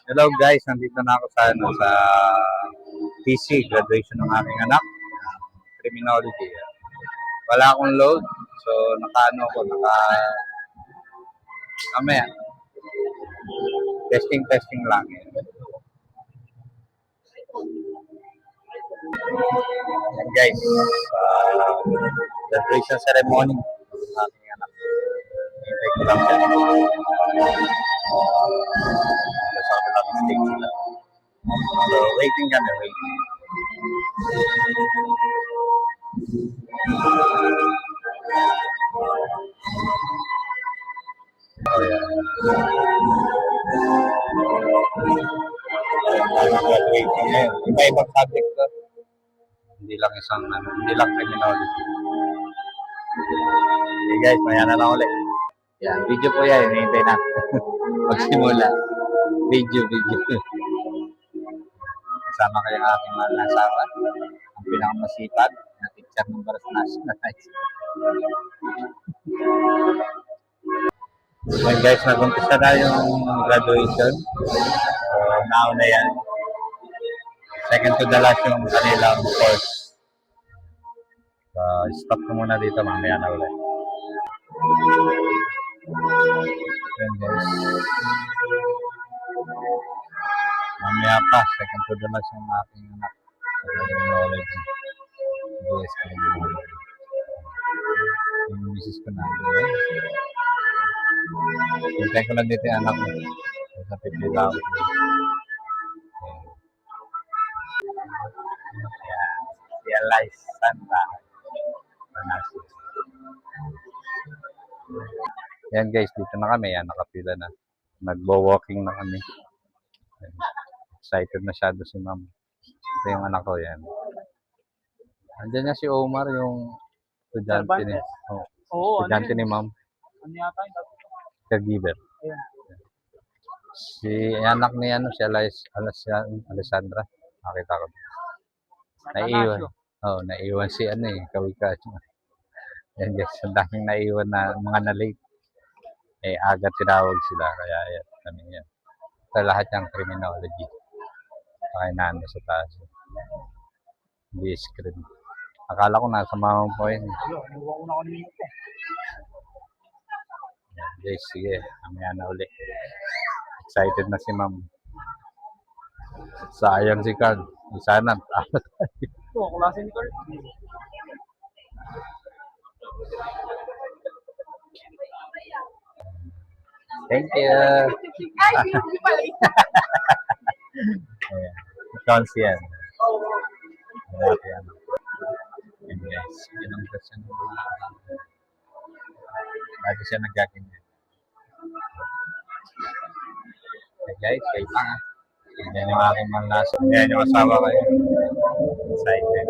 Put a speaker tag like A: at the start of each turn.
A: Hello guys, nandito na ako sa sa TC, graduation ng aking anak, criminology. Wala akong load, so naka-ano ko, mamaya, testing lang. Yan guys, graduation ceremony ng aking anak. Hintay ko lang siya. Sa kabilang stage sila. So, waiting kami, waiting. Oh, yeah. Graduating ngayon. Iba-ibang subject to. Hindi lang criminology. Okay guys, maya na lang ulit. Yan, video po yan, hinihintay na. Magsimula. Video. Kasama kayo ng aking mahal na asawa. Ang pinakamasipag na teacher ng Baras National High School. Well guys, nag-umpisa na yung graduation. So, nauna yan. Second to the last yung kanilang course. So, stop ko muna dito, mamaya na ulit. Yan guys. Mamaya pa, second to the last yung aking anak. Criminology. BS Criminology. Yung misis ko na. Hintay ko lang dito yung anak ko. Sa pipila ako. Realize Santa. Yan guys, dito na kami. Yan, nakapila na. Nagbo-walking na kami. Yan. Excited masyado si ma'am. Ito yung anak ko, yan. Andiyan niya si Omar, yung estudyante ni. Estudyante ni ma'am.
B: Ano yata yung
A: Caregiver. Si anak ni si Alessandra. Nakita ko. Naiwan. Naiwan si Kawika. Yan guys, ang daming naiwan na mga na-late. Agad tinawag sila. Kaya yan, kami yan. Sa lahat ng criminology. Pakainan sa taas. Screen. Akala ko nasa mamang po yun. Yan guys, sige. Mamaya na uli. Excited na si ma'am. Sayang si Carl. Sana.
B: ako lasin ni Carl.
A: Thank you. Accounts yan. Yan guys. Yun ang question. Lagi siya nagkakinyan. Okay guys, kayo pa nga. Yan yung aking mga nasa. Yan yung asawa kayo. Excited.